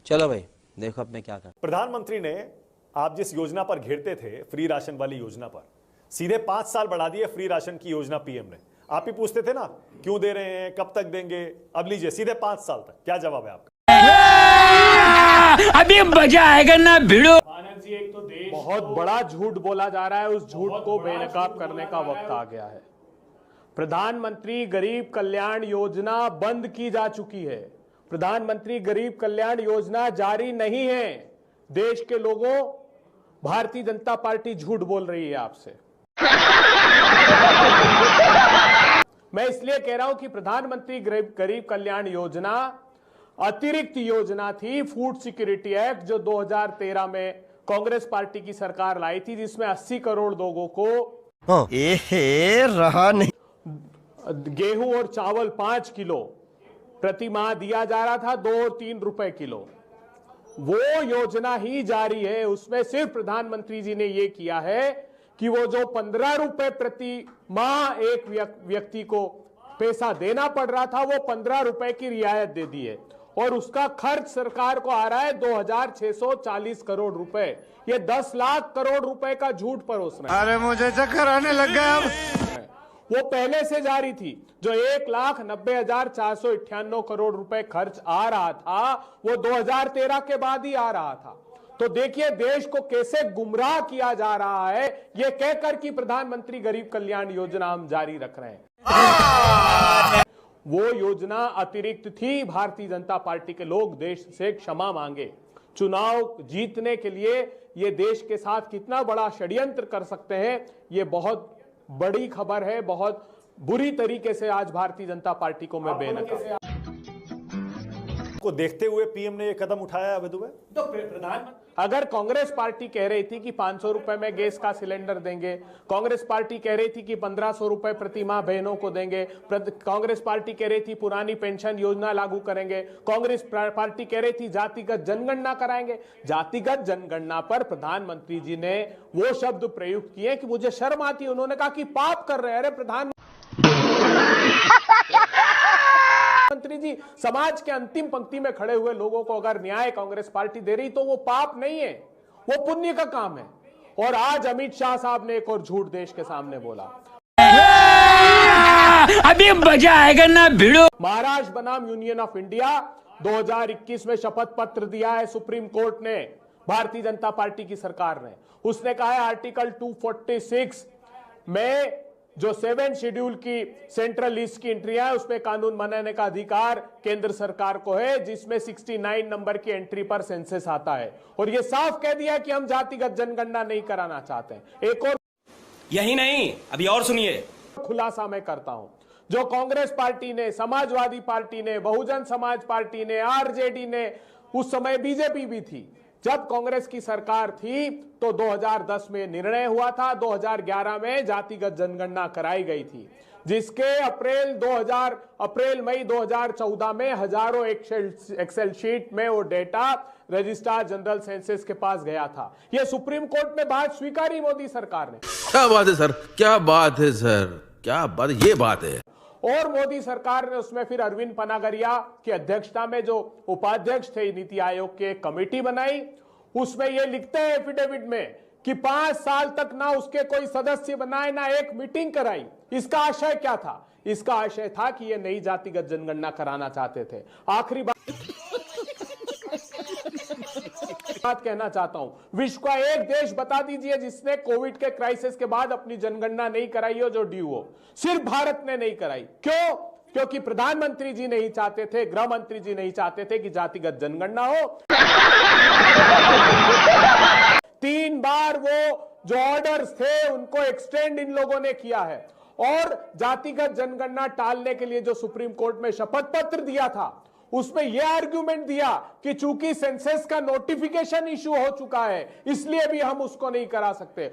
चलो भाई देखो अब मैं क्या कर। प्रधानमंत्री ने आप जिस योजना पर घेरते थे, फ्री राशन वाली योजना पर, सीधे 5 साल बढ़ा दिए फ्री राशन की योजना पीएम ने। आप ही पूछते थे ना क्यों दे रहे हैं, कब तक देंगे, अब लीजिए सीधे 5 साल तक। क्या जवाब है आपका? अभी मजा आएगा ना भिड़ो। आनंद जी, एक तो देश बहुत बड़ा झूठ बोला जा रहा है, उस झूठ को बेनकाब करने का वक्त आ गया है। प्रधानमंत्री गरीब कल्याण योजना बंद की जा चुकी है। प्रधानमंत्री गरीब कल्याण योजना जारी नहीं है। देश के लोगों, भारतीय जनता पार्टी झूठ बोल रही है आपसे। मैं इसलिए कह रहा हूं कि प्रधानमंत्री गरीब कल्याण योजना अतिरिक्त योजना थी फूड सिक्योरिटी एक्ट, जो 2013 में कांग्रेस पार्टी की सरकार लाई थी, जिसमें 80 करोड़ लोगों को रहा नहीं गेहूं और चावल 5 किलो प्रति माह दिया जा रहा था, 2 और 3 रुपए किलो। वो योजना ही जारी है। उसमें सिर्फ प्रधानमंत्री जी ने यह किया है कि वो जो 15 रुपए प्रति माह एक व्यक्ति को पैसा देना पड़ रहा था, वो 15 रुपए की रियायत दे दी है, और उसका खर्च सरकार को आ रहा है 2640 करोड़ रुपए। ये 10 लाख करोड़ रुपए का झूठ परोस रहे हैं। अरे मुझे चक्कर आने लग गया अब। वो पहले से जारी थी। जो 1,90,498 करोड़ रुपए खर्च आ रहा था, वो 2013 के बाद ही आ रहा था। तो देखिए देश को कैसे गुमराह किया जा रहा है, ये कहकर कि प्रधानमंत्री गरीब कल्याण योजना हम जारी रख रहे हैं। वो योजना अतिरिक्त थी। भारतीय जनता पार्टी के लोग देश से क्षमा मांगे। चुनाव जीतने के लिए ये देश के साथ कितना बड़ा षड्यंत्र कर सकते हैं, ये बहुत बड़ी खबर है। बहुत बुरी तरीके से आज भारतीय जनता पार्टी को मैं बेनकाब को देखते हुए पीएम ने यह कदम उठाया है। तो प्रधानमंत्री, अगर कांग्रेस पार्टी कह रही थी कि 500 रुपए में गैस का सिलेंडर देंगे, कांग्रेस पार्टी कह रही थी कि 1500 रुपए प्रति माह बहनों को देंगे, कांग्रेस पार्टी कह रही थी पुरानी पेंशन योजना लागू करेंगे, कांग्रेस पार्टी कह रही थी जातिगत जनगणना कराएंगे। जातिगत जनगणना पर प्रधानमंत्री जी ने वो शब्द प्रयुक्त किए कि मुझे शर्म आती है। उन्होंने कहा कि पाप कर रहे हैं। अरे प्रधानमंत्री जी, समाज के अंतिम पंक्ति में खड़े हुए लोगों को अगर न्याय कांग्रेस पार्टी दे रही तो वो पाप नहीं है, वो पुण्य का काम है। और आज अमित शाह साहब ने एक और झूठ देश के सामने बोला। अभी मजा आएगा ना भिड़ो। महाराष्ट्र बनाम यूनियन ऑफ इंडिया 2021 में शपथ पत्र दिया है सुप्रीम कोर्ट ने, भारतीय जनता पार्टी की सरकार ने। उसने कहा है आर्टिकल 246 में जो 7 शेड्यूल की सेंट्रल लिस्ट की एंट्री है, उसमें कानून बनाने का अधिकार केंद्र सरकार को है, जिसमें 69 नंबर की एंट्री पर सेंसस आता है। और ये साफ कह दिया कि हम जातिगत जनगणना नहीं कराना चाहते हैं। एक और यही नहीं, अभी और सुनिए। खुलासा मैं करता हूं, जो कांग्रेस पार्टी ने, समाजवादी पार्टी ने, बहुजन समाज पार्टी ने, आरजेडी ने, उस समय बीजेपी भी थी, जब कांग्रेस की सरकार थी तो 2010 में निर्णय हुआ था, 2011 में जातिगत जनगणना कराई गई थी, जिसके अप्रैल मई 2014 में हजारों एक्सेल शीट में वो डेटा रजिस्ट्रार जनरल सेंसस के पास गया था। ये सुप्रीम कोर्ट में बात स्वीकारी मोदी सरकार ने। क्या बात है सर, क्या बात है सर, क्या बात, ये बात है। और मोदी सरकार ने उसमें फिर अरविंद पनागरिया की अध्यक्षता में जो उपाध्यक्ष थे नीति आयोग के कमेटी बनाई। उसमें यह लिखते हैं एफिडेविट में कि 5 साल तक ना उसके कोई सदस्य बनाए, ना एक मीटिंग कराई। इसका आशय क्या था? इसका आशय था कि ये नई जातिगत जनगणना कराना चाहते थे। आखिरी बात कहना चाहता हूं, विश्व का एक देश बता दीजिए जिसने कोविड के क्राइसिस के बाद अपनी जनगणना नहीं कराई हो, जो ड्यू हो। सिर्फ भारत ने नहीं कराई। क्यों? क्योंकि प्रधानमंत्री जी नहीं चाहते थे, गृह मंत्री जी नहीं चाहते थे कि जातिगत जनगणना हो। 3 बार वो जो ऑर्डर्स थे उनको एक्सटेंड इन लोगों ने किया है। और जातिगत जनगणना टालने के लिए जो सुप्रीम कोर्ट में शपथ पत्र दिया था, उसमें यह आर्ग्यूमेंट दिया कि चूंकि सेंसस का नोटिफिकेशन इशू हो चुका है, इसलिए भी हम उसको नहीं करा सकते।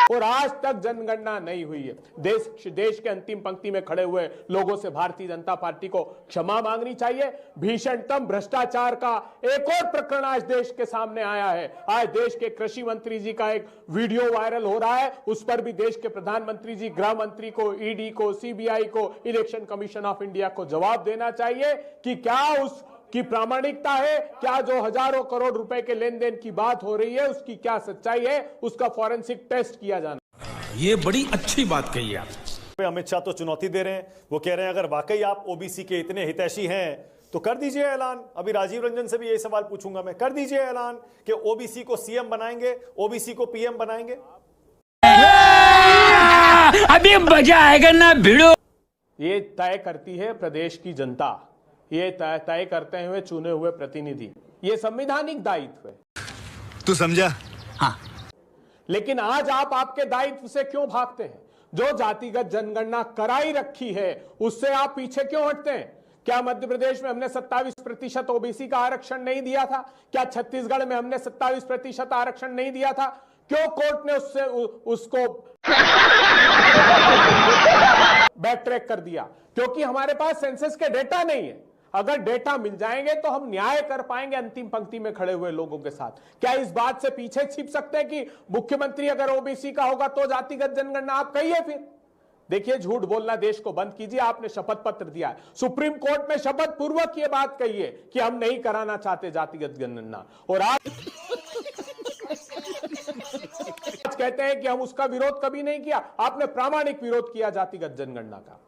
और आज तक जनगणना नहीं हुई है। देश के अंतिम पंक्ति में खड़े हुए लोगों से भारतीय जनता पार्टी को क्षमा मांगनी चाहिए। भीषणतम भ्रष्टाचार का एक और प्रकरण आज देश के सामने आया है। आज देश के कृषि मंत्री जी का एक वीडियो वायरल हो रहा है, उस पर भी देश के प्रधानमंत्री जी, गृह मंत्री को, ईडी को, सीबीआई को, इलेक्शन कमीशन ऑफ इंडिया को जवाब देना चाहिए कि क्या उसकी प्रामाणिकता है, क्या जो हजारों करोड़ रुपए के लेन देन की बात हो रही है उसकी क्या सच्चाई है, उसका फॉरेंसिक टेस्ट किया जाना। ये बड़ी अच्छी बात कही आप। अमित शाह तो चुनौती दे रहे हैं, वो कह रहे हैं अगर वाकई आप ओबीसी के इतने हितैषी हैं तो कर दीजिए ऐलान। अभी राजीव रंजन से भी यही सवाल पूछूंगा मैं, कर दीजिए ऐलान कि ओबीसी को सीएम बनाएंगे, ओबीसी को पीएम बनाएंगे। अभी मजा आएगा ना भिड़ो। ये तय करती है प्रदेश की जनता, ये तय करते हुए चुने हुए प्रतिनिधि, ये संवैधानिक दायित्व है। तू समझा? हाँ। लेकिन आज आप आपके दायित्व से क्यों भागते हैं? जो जातिगत जनगणना कराई रखी है उससे आप पीछे क्यों हटते हैं? क्या मध्य प्रदेश में हमने 27% ओबीसी का आरक्षण नहीं दिया था? क्या छत्तीसगढ़ में हमने 27% आरक्षण नहीं दिया था? क्यों कोर्ट ने उसको बैक ट्रैक कर दिया? क्योंकि हमारे पास सेंसस के डेटा नहीं है। अगर डेटा मिल जाएंगे तो हम न्याय कर पाएंगे अंतिम पंक्ति में खड़े हुए लोगों के साथ। क्या इस बात से पीछे छिप सकते हैं कि मुख्यमंत्री अगर ओबीसी का होगा तो जातिगत जनगणना? आप कहिए फिर। देखिए, झूठ बोलना देश को बंद कीजिए। आपने शपथ पत्र दिया है, सुप्रीम कोर्ट में शपथ पूर्वक ये बात कही है कि हम नहीं कराना चाहते जातिगत जनगणना, और आप कहते हैं कि हम उसका विरोध कभी नहीं किया। आपने प्रामाणिक विरोध किया जातिगत जनगणना का।